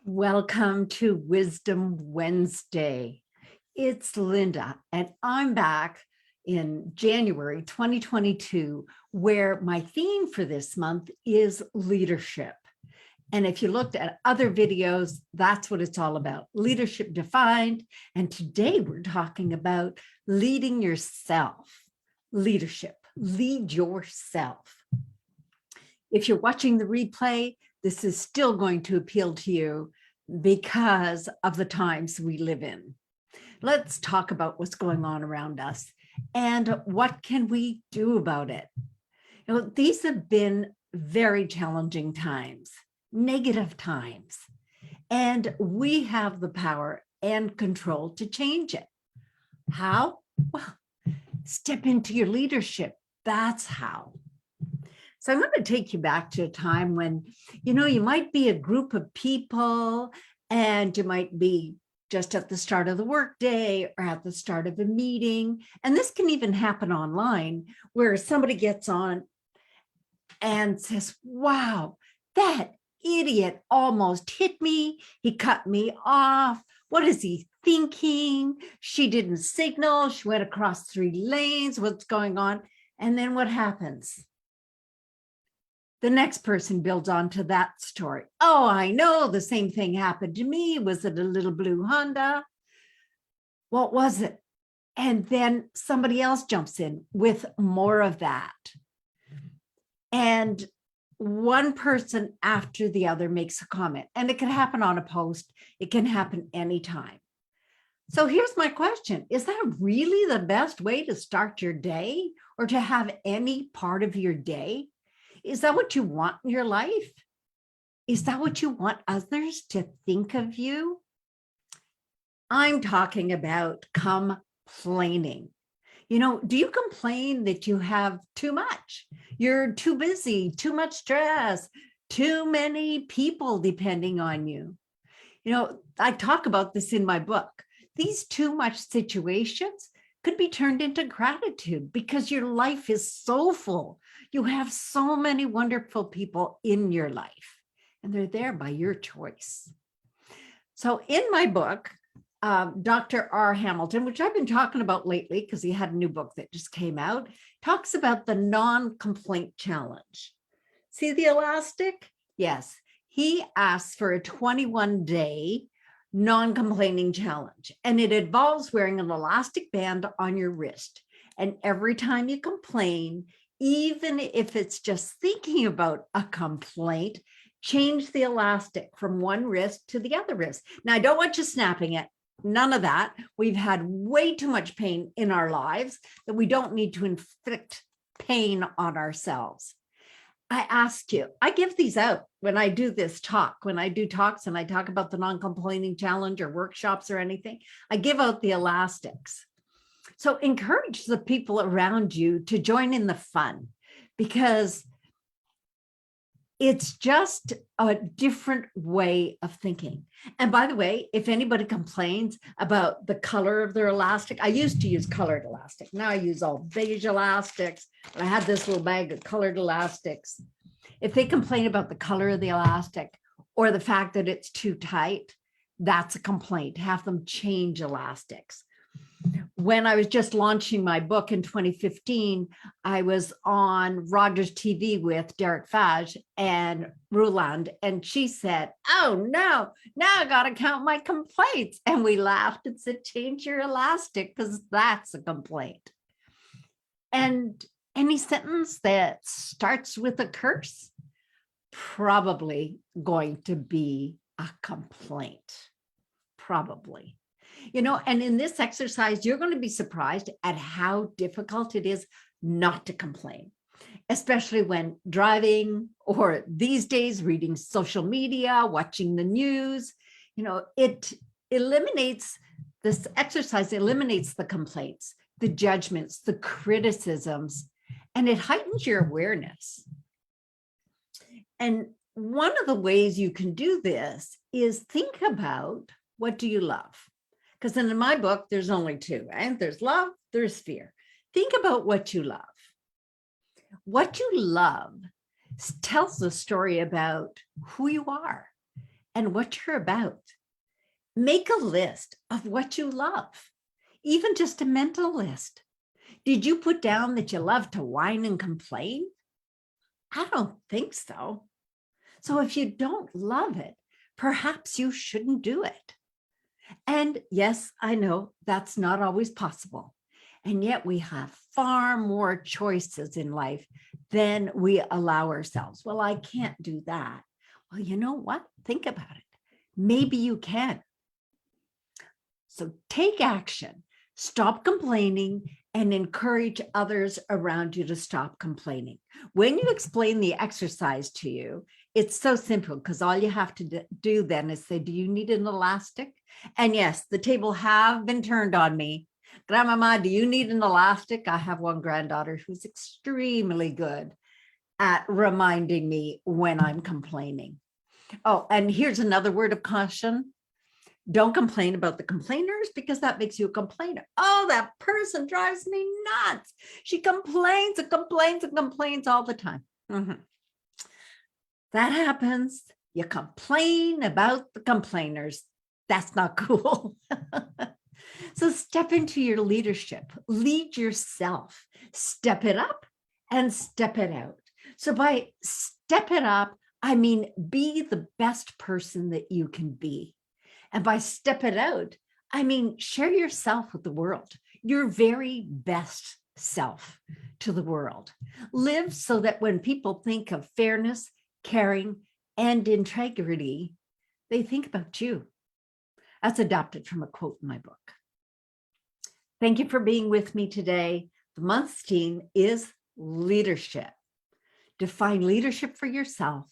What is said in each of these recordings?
Welcome to Wisdom Wednesday. It's Linda, and I'm back in January 2022, where my theme for this month is leadership. And if you looked at other videos, that's what it's all about, leadership defined. And today we're talking about leading yourself, leadership, lead yourself. If you're watching the replay, this is still going to appeal to you because of the times we live in. Let's talk about what's going on around us and what can we do about it. These have been very challenging times, negative times, and we have the power and control to change it. How? Well, step into your leadership. That's how. So I'm going to take you back to a time when, you might be a group of people and you might be just at the start of the workday or at the start of a meeting. And this can even happen online where somebody gets on and says, wow, that idiot almost hit me. He cut me off. What is he thinking? She didn't signal. She went across 3 lanes. What's going on? And then what happens? The next person builds onto that story. Oh, I know the same thing happened to me. Was it a little blue Honda? What was it? And then somebody else jumps in with more of that. And one person after the other makes a comment. And it can happen on a post. It can happen anytime. So here's my question. Is that really the best way to start your day or to have any part of your day? Is that what you want in your life? Is that what you want others to think of you? I'm talking about complaining. Do you complain that you have too much? You're too busy, too much stress, too many people depending on you. I talk about this in my book. These too much situations could be turned into gratitude because your life is so full. You have so many wonderful people in your life, and they're there by your choice. So in my book, Dr. R. Hamilton, which I've been talking about lately because he had a new book that just came out, talks about the non-complaint challenge. See the elastic? Yes, he asks for a 21-day non-complaining challenge, and it involves wearing an elastic band on your wrist. And every time you complain, even if it's just thinking about a complaint, change the elastic from one wrist to the other wrist. Now, I don't want you snapping it. None of that. We've had way too much pain in our lives that we don't need to inflict pain on ourselves. I asked you, I give these out when I do this talk, when I do talks and I talk about the non-complaining challenge or workshops or anything, I give out the elastics. So encourage the people around you to join in the fun because it's just a different way of thinking. And by the way, if anybody complains about the color of their elastic, I used to use colored elastic. Now I use all beige elastics. And I had this little bag of colored elastics. If they complain about the color of the elastic or the fact that it's too tight, that's a complaint. Have them change elastics. When I was just launching my book in 2015, I was on Rogers TV with Derek Fage and Ruland, and she said, oh no, now I got to count my complaints. And we laughed and said, change your elastic because that's a complaint. And any sentence that starts with a curse, probably going to be a complaint, probably. And in this exercise, you're going to be surprised at how difficult it is not to complain, especially when driving or these days reading social media, watching the news. It eliminates, this exercise eliminates the complaints, the judgments, the criticisms, and it heightens your awareness. And one of the ways you can do this is think about, what do you love? Because in my book, there's only 2, right? There's love, there's fear. Think about what you love. What you love tells the story about who you are and what you're about. Make a list of what you love, even just a mental list. Did you put down that you love to whine and complain? I don't think so. So if you don't love it, perhaps you shouldn't do it. And yes, I know that's not always possible. And yet we have far more choices in life than we allow ourselves. Well, I can't do that. Well, you know what? Think about it. Maybe you can. So take action, stop complaining, and encourage others around you to stop complaining. When you explain the exercise to you, it's so simple because all you have to do then is say, do you need an elastic? And yes, the table have been turned on me. Grandmama, do you need an elastic? I have one granddaughter who's extremely good at reminding me when I'm complaining. Oh, and here's another word of caution. Don't complain about the complainers because that makes you a complainer. Oh, that person drives me nuts. She complains and complains and complains all the time. That happens. You complain about the complainers. That's not cool. So step into your leadership. Lead yourself. Step it up and step it out. So by step it up, I mean, be the best person that you can be. And by step it out, I mean, share yourself with the world, your very best self to the world. Live so that when people think of fairness, caring, and integrity, they think about you. That's adapted from a quote in my book. Thank you for being with me today. The month's theme is leadership. Define leadership for yourself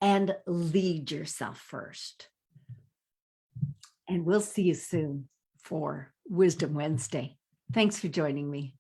and lead yourself first. And we'll see you soon for Wisdom Wednesday. Thanks for joining me.